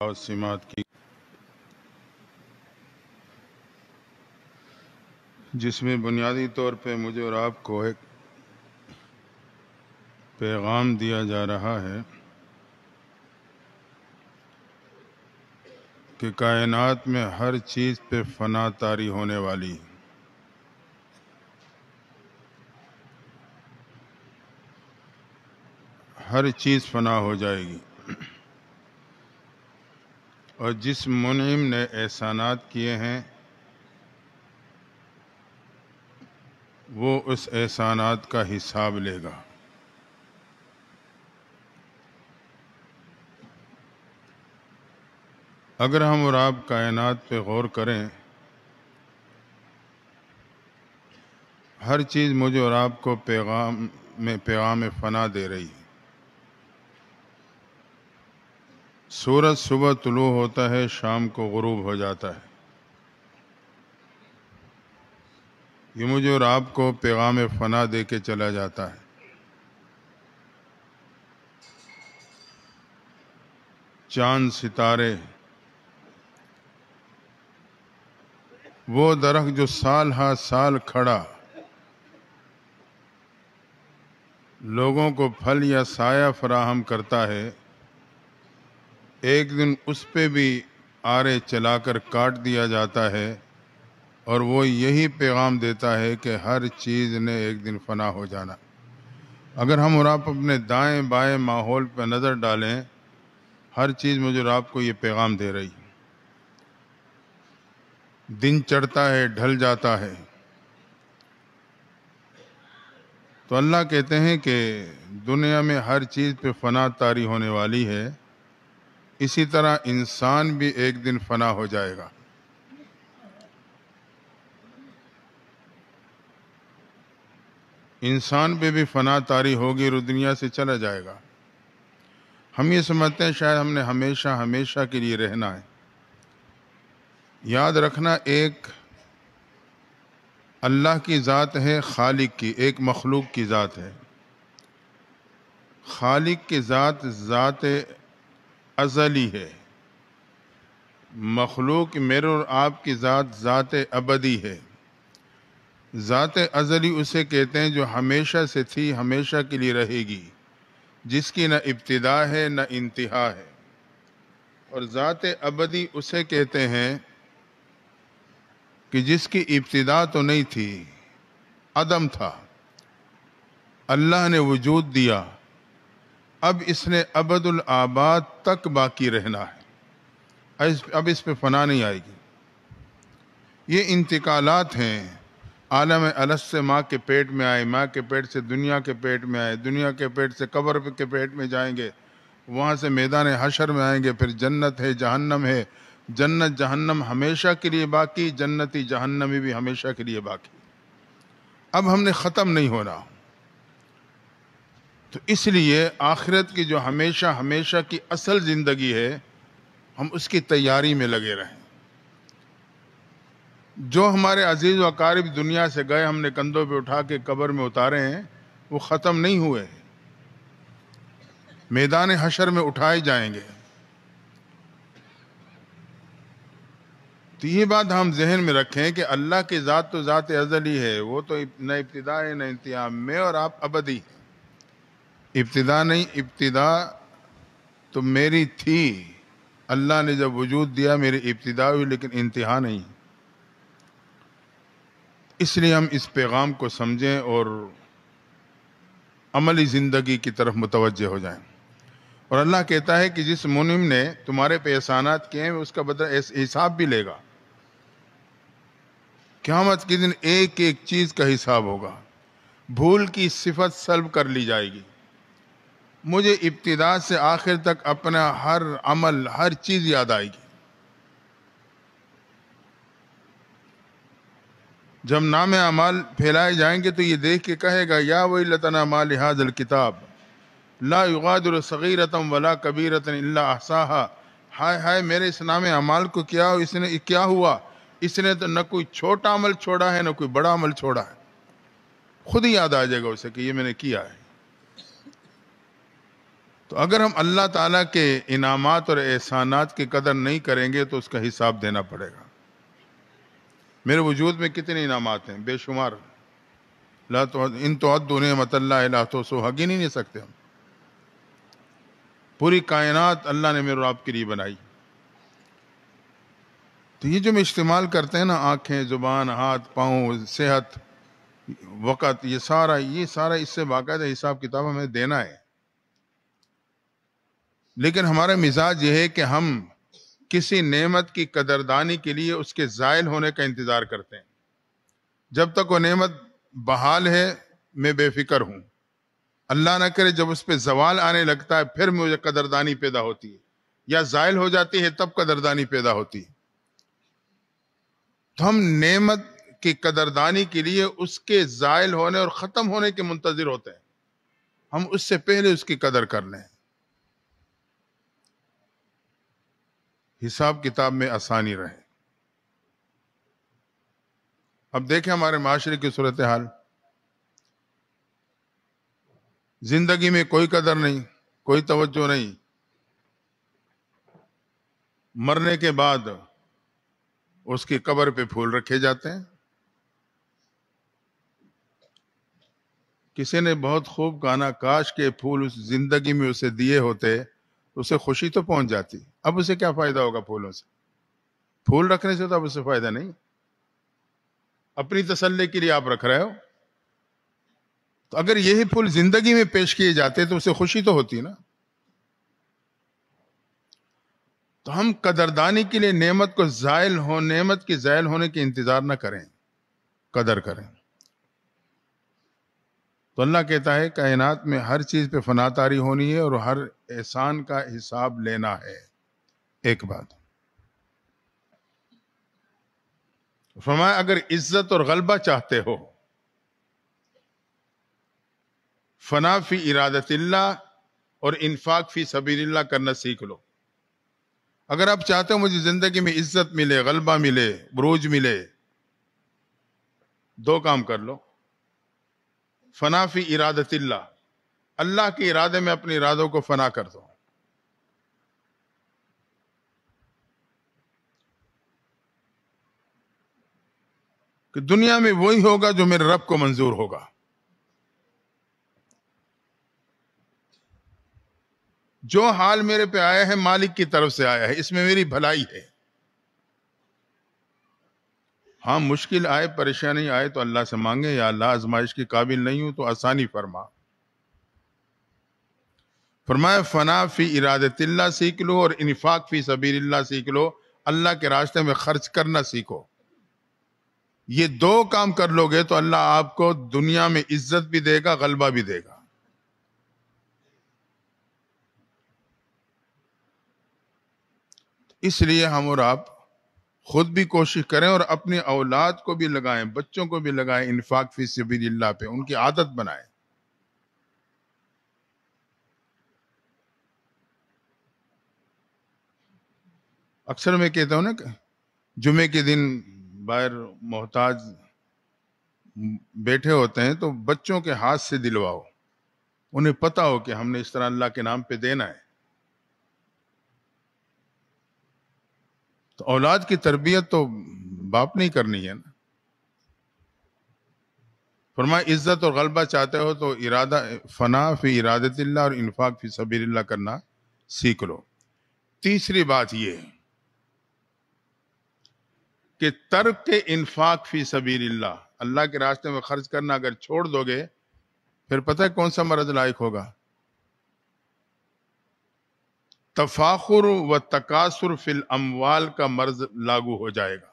اور سماعت کی، جس میں بنیادی طور پہ مجھے اور آپ کو ایک پیغام دیا جا رہا ہے کہ کائنات میں ہر چیز پہ فنا طاری ہونے والی ہے۔ ہر چیز فنا ہو جائے گی، اور جس منعم نے احسانات کیے ہیں وہ اس احسانات کا حساب لے گا۔ اگر ہم اور آپ کائنات پہ غور کریں، ہر چیز مجھے اور آپ کو پیغام فنا دے رہی ہے۔ سورج صبح طلوع ہوتا ہے، شام کو غروب ہو جاتا ہے۔ یہ مجھے اور آپ کو پیغام فنا دے کے چلا جاتا ہے۔ چاند، ستارے، وہ درخت جو سال ہا سال کھڑا لوگوں کو پھل یا سایہ فراہم کرتا ہے، ایک دن اس پہ بھی آرے چلا کر کاٹ دیا جاتا ہے، اور وہ یہی پیغام دیتا ہے کہ ہر چیز نے ایک دن فنا ہو جانا۔ اگر ہم اور آپ اپنے دائیں بائیں ماحول پہ نظر ڈالیں، ہر چیز مجھے اور آپ کو یہ پیغام دے رہی ہے۔ دن چڑھتا ہے، ڈھل جاتا ہے، تو اللہ کہتے ہیں کہ دنیا میں ہر چیز پہ فنا طاری ہونے والی ہے، اسی طرح انسان بھی ایک دن فنا ہو جائے گا۔ انسان پہ بھی فنا طاری ہوگی اور دنیا سے چلا جائے گا۔ ہم یہ سمجھتے ہیں شاید ہم نے ہمیشہ کے لیے رہنا ہے۔ یاد رکھنا، ایک اللہ کی ذات ہے، خالق کی، ایک مخلوق کی ذات ہے۔ خالق کی ذات ذات ازلی ہے، مخلوق میرے اور آپ کی ذات ذات ابدی ہے۔ ذات ازلی اسے کہتے ہیں جو ہمیشہ سے تھی، ہمیشہ کے لیے رہے گی، جس کی نہ ابتدا ہے نہ انتہا ہے۔ اور ذات ابدی اسے کہتے ہیں کہ جس کی ابتدا تو نہیں تھی، عدم تھا، اللہ نے وجود دیا، اب اس نے ابد الآباد تک باقی رہنا ہے، اب اس پہ فنا نہیں آئے گی۔ یہ انتقالات ہیں۔ عالم الست سے ماں کے پیٹ میں آئے، ماں کے پیٹ سے دنیا کے پیٹ میں آئے، دنیا کے پیٹ سے قبر کے پیٹ میں جائیں گے، وہاں سے میدان حشر میں آئیں گے، پھر جنت ہے، جہنم ہے، جنت جہنم ہمیشہ کے لیے باقی، جنتی جہنمی بھی ہمیشہ کے لیے باقی۔ اب ہم نے ختم نہیں ہونا، تو اس لیے آخرت کی جو ہمیشہ کی اصل زندگی ہے، ہم اس کی تیاری میں لگے رہیں۔ جو ہمارے عزیز و اقارب دنیا سے گئے، ہم نے کندھوں پہ اٹھا کے قبر میں اتارے ہیں، وہ ختم نہیں ہوئے، میدان حشر میں اٹھائے جائیں گے۔ تو یہ بات ہم ذہن میں رکھیں کہ اللہ کی ذات تو ذات ازلی ہے، وہ تو نہ ابتدا ہے نہ انتہا۔ میں اور آپ ابدی، ابتدا نہیں، ابتدا تو میری تھی، اللہ نے جب وجود دیا میری ابتدا ہوئی، لیکن انتہا نہیں۔ اس لیے ہم اس پیغام کو سمجھیں اور عملی زندگی کی طرف متوجہ ہو جائیں۔ اور اللہ کہتا ہے کہ جس منعم نے تمہارے پہ احسانات کیے ہیں، اس کا بدلہ حساب بھی لے گا۔ قیامت کے دن ایک ایک چیز کا حساب ہوگا۔ بھول کی صفت سلب کر لی جائے گی۔ مجھے ابتدا سے آخر تک اپنا ہر عمل، ہر چیز یاد آئے گی۔ جب نام اعمال پھیلائے جائیں گے تو یہ دیکھ کے کہے گا، یا ویلتنا ما لہذا الکتاب لا یغادر صغیرۃ ولا کبیرۃ الا احصاها۔ ہائے ہائے میرے اس نام اعمال کو کیا ہوا؟ اس نے تو نہ کوئی چھوٹا عمل چھوڑا ہے نہ کوئی بڑا عمل چھوڑا ہے۔ خود ہی یاد آ جائے گا اسے کہ یہ میں نے کیا ہے۔ تو اگر ہم اللہ تعالیٰ کے انعامات اور احسانات کی قدر نہیں کریں گے تو اس کا حساب دینا پڑے گا. میرے وجود میں کتنے انعامات ہیں، بے شمار. لا تو ان تعدوا نعمت اللہ لا تحصوها، گن ہی نہیں سکتے ہم. پوری کائنات اللہ نے میرے اور آپ کے لیے بنائی. تو یہ جو ہم استعمال کرتے ہیں نا، آنکھیں، زبان، ہاتھ، پاؤں، صحت، وقت، یہ سارا اس سے باقاعدہ حساب کتاب ہمیں دینا ہے. لیکن ہمارا مزاج یہ ہے کہ ہم کسی نعمت کی قدردانی کے لیے اس کے زائل ہونے کا انتظار کرتے ہیں. جب تک وہ نعمت بحال ہے میں بے فکر ہوں. اللہ نہ کرے جب اس پہ زوال آنے لگتا ہے پھر مجھے قدردانی پیدا ہوتی ہے، یا زائل ہو جاتی ہے تب قدردانی پیدا ہوتی ہے. تو ہم نعمت کی قدردانی کے لیے اس کے زائل ہونے اور ختم ہونے کے منتظر ہوتے ہیں. ہم اس سے پہلے اس کی قدر کر لیں، حساب کتاب میں آسانی رہے. اب دیکھیں ہمارے معاشرے کی صورتحال. زندگی میں کوئی قدر نہیں، کوئی توجہ نہیں. مرنے کے بعد اس کی قبر پہ پھول رکھے جاتے ہیں. کسی نے بہت خوب کہا، کاش کے پھول اس زندگی میں اسے دیے ہوتے اسے خوشی تو پہنچ جاتی. اب اسے کیا فائدہ ہوگا پھولوں سے؟ پھول رکھنے سے تو اب اسے فائدہ نہیں. اپنی تسلی کے لیے آپ رکھ رہے ہو. تو اگر یہی پھول زندگی میں پیش کیے جاتے تو اسے خوشی تو ہوتی نا. تو ہم قدردانی کے لیے نعمت کے زائل ہونے کے انتظار نہ کریں، قدر کریں. تو اللہ کہتا ہے کائنات میں ہر چیز پہ فنا طاری ہونی ہے اور ہر احسان کا حساب لینا ہے. ایک بات فرمایا، اگر عزت اور غلبہ چاہتے ہو، فنا فی ارادت اللہ اور انفاق فی سبیل اللہ کرنا سیکھ لو. اگر آپ چاہتے ہو مجھے زندگی میں عزت ملے، غلبہ ملے، عروج ملے، دو کام کر لو. فنا فی ارادت اللہ، اللہ کے ارادے میں اپنے ارادوں کو فنا کر دو. کہ دنیا میں وہی ہوگا جو میرے رب کو منظور ہوگا. جو حال میرے پہ آیا ہے مالک کی طرف سے آیا ہے، اس میں میری بھلائی ہے. ہاں مشکل آئے، پریشانی آئے تو اللہ سے مانگے، یا اللہ آزمائش کے قابل نہیں ہوں تو آسانی فرما. فرمایا فنا فی ارادت اللہ سیکھ لو اور انفاق فی سبیل اللہ سیکھ لو. اللہ کے راستے میں خرچ کرنا سیکھو. یہ دو کام کر لو گے تو اللہ آپ کو دنیا میں عزت بھی دے گا، غلبہ بھی دے گا. اس لیے ہم اور آپ خود بھی کوشش کریں اور اپنی اولاد کو بھی لگائیں، بچوں کو بھی لگائیں انفاق فی سبیل اللہ پہ، ان کی عادت بنائیں. اکثر میں کہتا ہوں نا کہ جمعے کے دن باہر محتاج بیٹھے ہوتے ہیں تو بچوں کے ہاتھ سے دلواؤ، انہیں پتا ہو کہ ہم نے اس طرح اللہ کے نام پہ دینا ہے. تو اولاد کی تربیت تو باپ نہیں کرنی ہے نا. فرمایا عزت اور غلبہ چاہتے ہو تو فنا فی ارادت اللہ اور انفاق فی سبیل اللہ کرنا سیکھ لو. تیسری بات یہ کہ ترک انفاق فی سبیل اللہ، اللہ کے راستے میں خرچ کرنا اگر چھوڑ دو گے پھر پتہ ہے کون سا مرض لائق ہوگا؟ تفاخر و تکاثر فی الاموال کا مرض لاگو ہو جائے گا.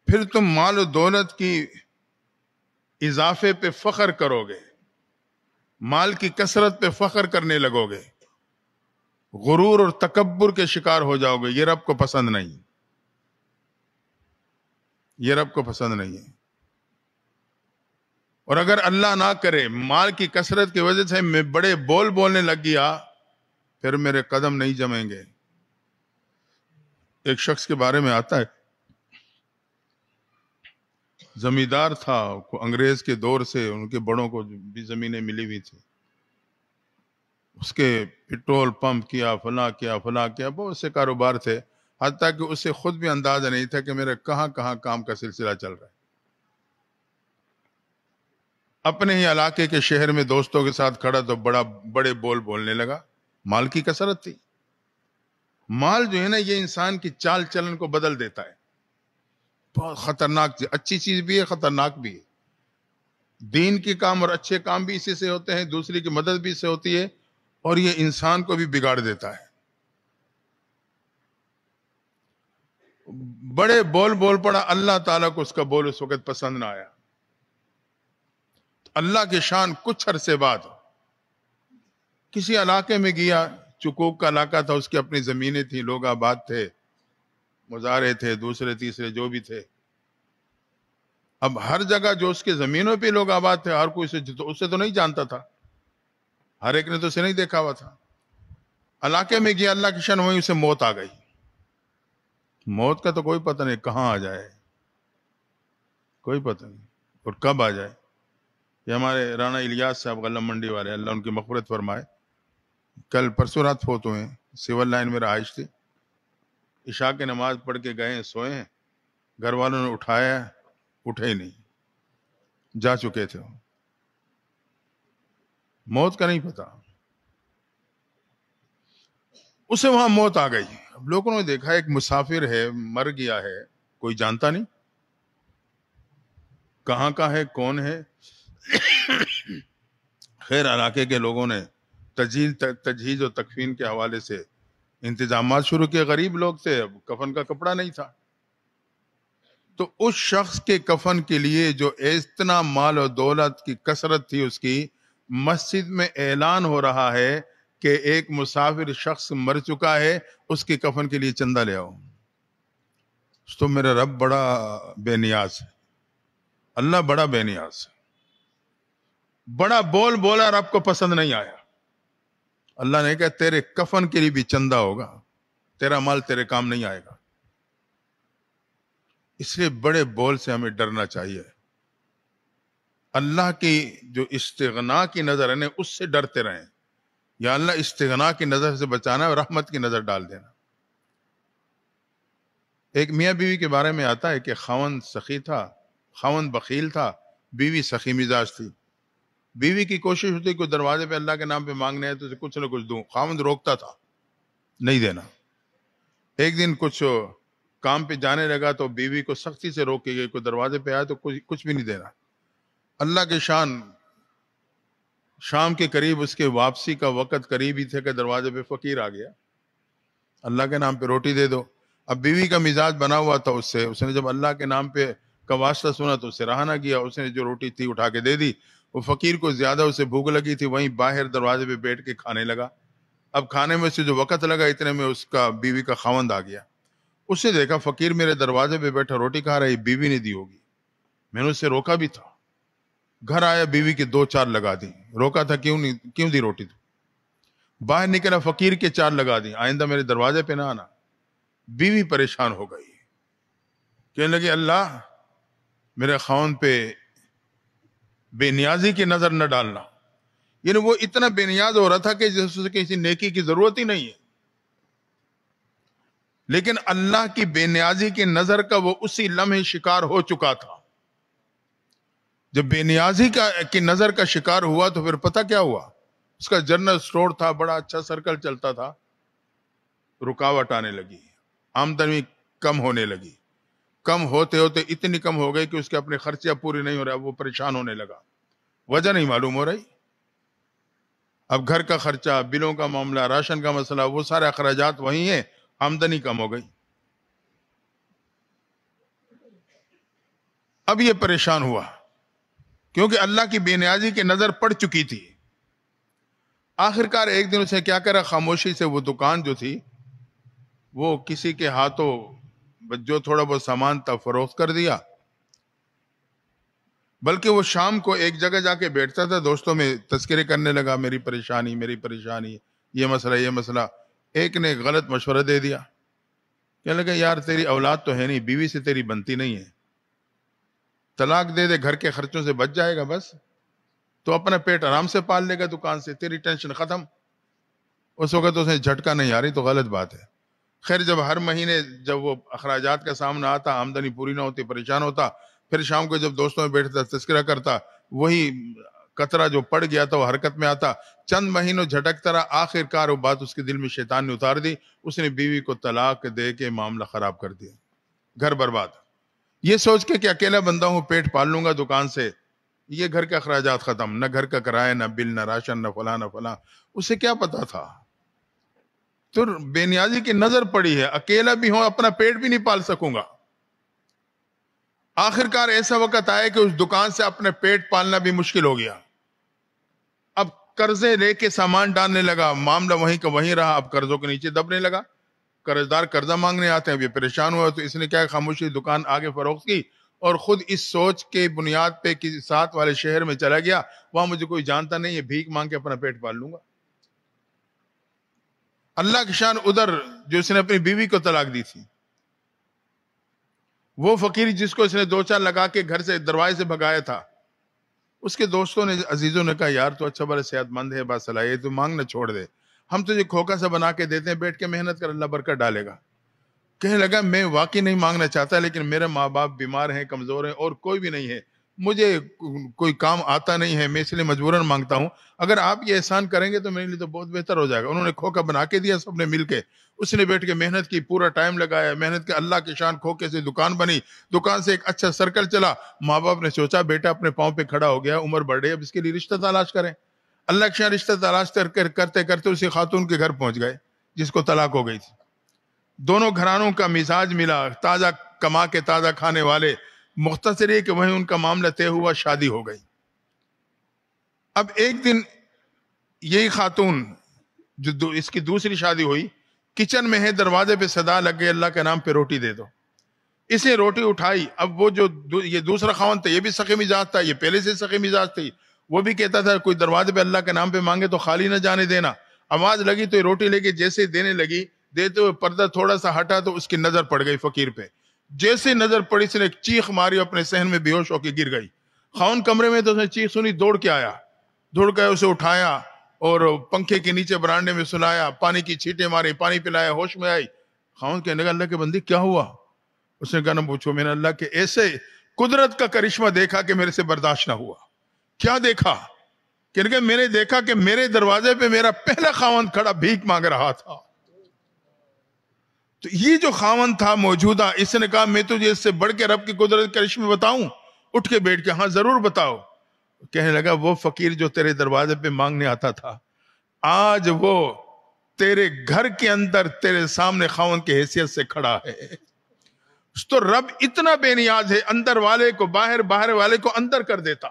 پھر تم مال و دولت کی اضافے پہ فخر کرو گے، مال کی کثرت پہ فخر کرنے لگو گے، غرور اور تکبر کے شکار ہو جاؤ گے. یہ رب کو پسند نہیں، یہ رب کو پسند نہیں ہے. اور اگر اللہ نہ کرے مال کی کثرت کی وجہ سے میں بڑے بول بولنے لگ گیا پھر میرے قدم نہیں جمیں گے. ایک شخص کے بارے میں آتا ہے، زمیندار تھا، انگریز کے دور سے ان کے بڑوں کو بھی زمینیں ملی ہوئی تھی. اس کے پٹرول پمپ کیا، فلاں کیا، فلاں کیا، بہت سے کاروبار تھے، حتیٰ کہ اسے خود بھی اندازہ نہیں تھا کہ میرا کہاں کہاں کام کا سلسلہ چل رہا ہے۔ اپنے ہی علاقے کے شہر میں دوستوں کے ساتھ کھڑا تو بڑے بول بولنے لگا۔ مال کی کثرت تھی۔ مال جو ہے نا، یہ انسان کی چال چلن کو بدل دیتا ہے۔ بہت خطرناک چیز، اچھی چیز بھی ہے، خطرناک بھی ہے۔ دین کے کام اور اچھے کام بھی اسی سے ہوتے ہیں، دوسری کی مدد بھی اس سے ہوتی ہے، اور یہ انسان کو بھی بگاڑ دیتا ہے۔ بڑے بول پڑا، اللہ تعالیٰ کو اس کا بول اس وقت پسند نہ آیا۔ اللہ کی شان کچھ عرصے بعد کسی علاقے میں گیا، چکوک کا علاقہ تھا، اس کی اپنی زمینیں تھیں، لوگ آباد تھے، مزارے تھے، دوسرے تیسرے جو بھی تھے۔ اب ہر جگہ جو اس کے زمینوں پہ لوگ آباد تھے، ہر کوئی اسے تو نہیں جانتا تھا، ہر ایک نے تو اسے نہیں دیکھا ہوا تھا۔ علاقے میں گیا، اللہ کی شان، وہیں اسے موت آ گئی۔ موت کا تو کوئی پتہ نہیں کہاں آ جائے، کوئی پتہ نہیں، اور کب آ جائے۔ یہ ہمارے رانا الیاس صاحب غلہ منڈی والے، اللہ ان کی مغفرت فرمائے، کل پرسوں رات فوت ہوئے ہیں۔ سول لائن میں رہائش تھی، عشاء کی نماز پڑھ کے گئے ہیں، سوئے ہیں، گھر والوں نے اٹھایا، اٹھے ہی نہیں، جا چکے تھے۔ موت کا نہیں پتا، اسے وہاں موت آ گئی۔ اب لوگوں نے دیکھا ایک مسافر ہے، مر گیا ہے، کوئی جانتا نہیں کہاں کا ہے، کون ہے۔ خیر علاقے کے لوگوں نے تجہیز و تکفین کے حوالے سے انتظامات شروع کیے۔ غریب لوگ تھے، اب کفن کا کپڑا نہیں تھا، تو اس شخص کے کفن کے لیے جو اتنا مال و دولت کی کثرت تھی اس کی، مسجد میں اعلان ہو رہا ہے کہ ایک مسافر شخص مر چکا ہے، اس کے کفن کے لیے چندہ لے آؤ۔ تو میرا رب بڑا بے نیاز ہے، اللہ بڑا بے نیاز ہے۔ بڑا بول بولا، رب کو پسند نہیں آیا۔ اللہ نے کہا تیرے کفن کے لیے بھی چندہ ہوگا، تیرا مال تیرے کام نہیں آئے گا۔ اس لیے بڑے بول سے ہمیں ڈرنا چاہیے۔ اللہ کی جو استغنا کی نظر ہے نا، اس سے ڈرتے رہیں، یا اللہ استغنا کی نظر سے بچانا اور رحمت کی نظر ڈال دینا۔ ایک میاں بیوی کے بارے میں آتا ہے کہ خاوند سخی تھا، خاوند بخیل تھا، بیوی سخی مزاج تھی۔ بیوی کی کوشش ہوتی کہ دروازے پہ اللہ کے نام پہ مانگنے ہے تو اسے کچھ نہ کچھ دوں، خاوند روکتا تھا، نہیں دینا۔ ایک دن کچھ کام پہ جانے لگا تو بیوی کو سختی سے روکے گئے، کوئی دروازے پہ آئے تو کچھ بھی نہیں دینا۔ اللہ کے شان، شام کے قریب اس کے واپسی کا وقت قریب ہی تھے کہ دروازے پہ فقیر آ گیا، اللہ کے نام پہ روٹی دے دو۔ اب بیوی کا مزاج بنا ہوا تھا اس نے جب اللہ کے نام پہ کا واسطہ سنا تو اس سے رہا نہ گیا، اس نے جو روٹی تھی اٹھا کے دے دی۔ وہ فقیر کو زیادہ اسے بھوک لگی تھی، وہیں باہر دروازے پہ بیٹھ کے کھانے لگا۔ اب کھانے میں سے جو وقت لگا، اتنے میں اس کا بیوی کا خاوند آ گیا۔ اس نے دیکھا فقیر میرے دروازے پہ بیٹھا روٹی کھا رہا ہے، بیوی نے دی ہوگی، میں نے اسے روکا بھی تھا۔ گھر آیا، بیوی کی 2-4 لگا دی، روکا تھا کیوں دی روٹی تو؟ باہر نکلا، فقیر کے 4 لگا دی، آئندہ میرے دروازے پہ نہ آنا۔ بیوی پریشان ہو گئی، کہنے لگی اللہ میرے خاوند پہ بے نیازی کی نظر نہ ڈالنا۔ یعنی وہ اتنا بے نیاز ہو رہا تھا کہ جیسے کسی نیکی کی ضرورت ہی نہیں ہے، لیکن اللہ کی بے نیازی کی نظر کا وہ اسی لمحے شکار ہو چکا تھا۔ جب بے نیازی کی نظر کا شکار ہوا تو پھر پتہ کیا ہوا؟ اس کا جنرل سٹور تھا، بڑا اچھا سرکل چلتا تھا، رکاوٹ آنے لگی، آمدنی کم ہونے لگی، کم ہوتے ہوتے اتنی کم ہو گئی کہ اس کے اپنے خرچے پورے نہیں ہو رہے، اب وہ پریشان ہونے لگا، وجہ نہیں معلوم ہو رہی۔ اب گھر کا خرچہ، بلوں کا معاملہ، راشن کا مسئلہ، وہ سارے اخراجات وہی ہیں، آمدنی کم ہو گئی۔ اب یہ پریشان ہوا کیونکہ اللہ کی بے نیازی کی نظر پڑ چکی تھی۔ آخرکار ایک دن اسے کیا کرا، خاموشی سے وہ دکان جو تھی وہ کسی کے ہاتھوں جو تھوڑا بہت سامان تھا فروخت کر دیا۔ بلکہ وہ شام کو ایک جگہ جا کے بیٹھتا تھا، دوستوں میں تذکرے کرنے لگا، میری پریشانی، یہ مسئلہ۔ ایک نے غلط مشورہ دے دیا، کہنے لگا یار تیری اولاد تو ہے نہیں، بیوی سے تیری بنتی نہیں ہے، طلاق دے دے، گھر کے خرچوں سے بچ جائے گا، بس تو اپنا پیٹ آرام سے پال لے گا دکان سے، تیری ٹینشن ختم۔ اس وقت اسے جھٹکا نہیں آ رہی تو غلط بات ہے. خیر جب ہر مہینے جب وہ اخراجات کا سامنا آتا، آمدنی پوری نہ ہوتی، پریشان ہوتا، پھر شام کو جب دوستوں میں بیٹھتا تذکرہ کرتا، وہی قطرہ جو پڑ گیا تھا وہ حرکت میں آتا. چند مہینوں جھٹکتا رہا، آخر کار وہ بات اس کے دل میں شیطان نے اتار دی، اس نے بیوی کو طلاق دے کے معاملہ خراب کر دیا، گھر برباد. یہ سوچ کے کہ اکیلا بندہ ہوں، پیٹ پال لوں گا دکان سے، یہ گھر کے اخراجات ختم، نہ گھر کا کرایہ، نہ بل، نہ راشن، نہ فلاں نہ فلاں. اسے کیا پتا تھا؟ تو بے نیازی کی نظر پڑی ہے، اکیلا بھی ہوں اپنا پیٹ بھی نہیں پال سکوں گا. آخر کار ایسا وقت آیا کہ اس دکان سے اپنے پیٹ پالنا بھی مشکل ہو گیا. اب قرضے لے کے سامان ڈالنے لگا، معاملہ وہیں کا وہیں رہا، اب قرضوں کے نیچے دبنے لگا. قرضدار قرضہ مانگنے آتے ہیں، اب یہ پریشان ہوا، تو اس نے کیا خاموشی دکان آگے فروخت کی اور خود اس سوچ کے بنیاد پہ کسی ساتھ والے شہر میں چلا گیا، وہاں مجھے کوئی جانتا نہیں ہے، بھیک مانگ کے اپنا پیٹ پال لوں گا. اللہ کی شان ادھر جو اس نے اپنی بیوی کو طلاق دی تھی، وہ فقیر جس کو اس نے 2-4 لگا کے گھر سے دروازے سے بھگایا تھا، اس کے دوستوں نے، عزیزوں نے کہا یار تو اچھا بڑا صحت مند ہے، باصلاحیت، تو مانگنا چھوڑ دے، ہم تجھے کھوکھا سا بنا کے دیتے ہیں، بیٹھ کے محنت کر، اللہ برکت ڈالے گا. کہنے لگا میں واقعی نہیں مانگنا چاہتا، لیکن میرے ماں باپ بیمار ہیں، کمزور ہیں، اور کوئی بھی نہیں ہے، مجھے کوئی کام آتا نہیں ہے، میں اس لیے مجبوراً مانگتا ہوں، اگر آپ یہ احسان کریں گے تو میرے لیے تو بہت بہتر ہو جائے گا. انہوں نے کھوکھا بنا کے دیا سب نے مل کے، اس نے بیٹھ کے محنت کی، پورا ٹائم لگایا، محنت کے، اللہ کی شان کھوکھے سے دکان بنی، دکان سے ایک اچھا سرکل چلا. ماں باپ نے سوچا بیٹا اپنے پاؤں پہ کھڑا ہو گیا، عمر بڑھ رہی ہے، اب اس کے لیے رشتہ تلاش کریں. اللہ کی شان رشتہ تلاش کرتے کرتے اسی خاتون کے گھر پہنچ گئے جس کو طلاق ہو گئی تھی. دونوں گھرانوں کا مزاج ملا، تازہ کما کے تازہ کھانے والے. مختصر یہ کہ وہیں ان کا معاملہ طے ہوا، شادی ہو گئی. اب ایک دن یہی خاتون جو اس کی دوسری شادی ہوئی، کچن میں ہے، دروازے پہ صدا لگ گئی اللہ کے نام پہ روٹی دے دو. اس نے روٹی اٹھائی. اب وہ جو یہ دوسرا خاوند تھا یہ بھی سخی مزاج تھا، یہ پہلے سے سخی مزاج تھی، وہ بھی کہتا تھا کوئی دروازے پہ اللہ کے نام پہ مانگے تو خالی نہ جانے دینا. آواز لگی تو یہ روٹی لے کے جیسے دینے لگی، دیتے ہوئے پردہ تھوڑا سا ہٹا تو اس کی نظر پڑ گئی فقیر پہ. جیسے نظر پڑی اس نے ایک چیخ ماری، اپنے صحن میں بے ہوش ہو کے گر گئی. خاوند کمرے میں تو اس نے چیخ سنی، دوڑ کے آیا، دوڑ کے اسے اٹھایا اور پنکھے کے نیچے برانڈے میں سلایا، پانی کی چھینٹیں ماری، پانی پلایا، ہوش میں آئی. خاوند کہنے لگا اللہ کے بندی کیا ہوا؟ اس نے کہا نہ پوچھو، میں نے اللہ کے ایسے قدرت کا کرشمہ دیکھا کہ میرے سے برداشت نہ ہوا. کیا دیکھا؟ کہ میں نے دیکھا کہ میرے دروازے پہ میرا پہلا خاوند کھڑا بھیک مانگ رہا تھا. تو یہ جو خاوند تھا موجودہ، اس نے کہا میں تجھے اس سے بڑھ کے رب کی قدرت کرشمے بتاؤں؟ اٹھ کے بیٹھ کے ہاں ضرور بتاؤ. کہنے لگا وہ فقیر جو تیرے دروازے پہ مانگنے آتا تھا، آج وہ تیرے گھر کے اندر تیرے سامنے خاوند کی حیثیت سے کھڑا ہے. تو رب اتنا بے نیاز ہے، اندر والے کو باہر، باہر والے کو اندر کر دیتا،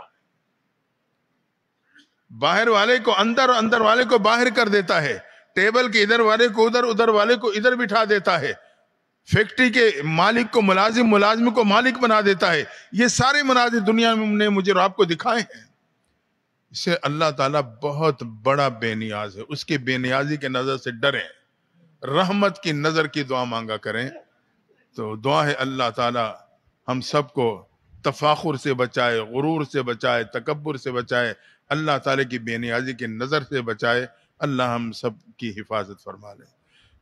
باہر والے کو اندر اور اندر والے کو باہر کر دیتا ہے. ٹیبل کے ادھر والے کو ادھر، ادھر والے کو ادھر بٹھا دیتا ہے. فیکٹری کے مالک کو ملازم، ملازم کو مالک بنا دیتا ہے. یہ سارے مناظر دنیا نے مجھے اور آپ کو دکھائے ہیں. اس سے اللہ تعالیٰ بہت بڑا بے نیاز ہے، اس کے بے نیازی کے نظر سے ڈریں، رحمت کی نظر کی دعا مانگا کریں. تو دعا ہے اللہ تعالیٰ ہم سب کو تفاخر سے بچائے، غرور سے بچائے، تکبر سے بچائے، اللہ تعالیٰ کی بے نیازی کی نظر سے بچائے. اللہ ہم سب کی حفاظت فرما لے.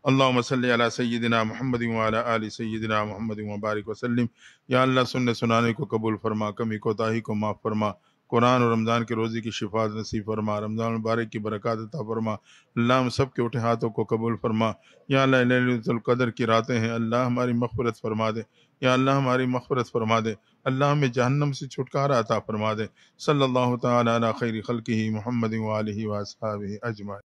اللہم صلی علی سیدنا محمد وعلی آل سیدنا محمد وبارک وسلم. یا اللہ سننے سنانے کو قبول فرما، کمی کوتاہی کو معاف فرما، قرآن اور رمضان کے روزے کی شفاعت نصیب فرما، رمضان المبارک کی برکات عطا فرما. اللہ ہم سب کے اٹھے ہاتھوں کو قبول فرما. یا اللہ لیلۃ القدر کی راتیں ہیں، اللہ ہماری مغفرت فرما دے. یا اللہ ہماری مغفرت فرما دے. اللہ ہمیں جہنم سے چھٹکارا عطا فرما دے. صلی اللہ تعالی علی خیر خلقہ محمد وآلہ وصحبہ اجمعین.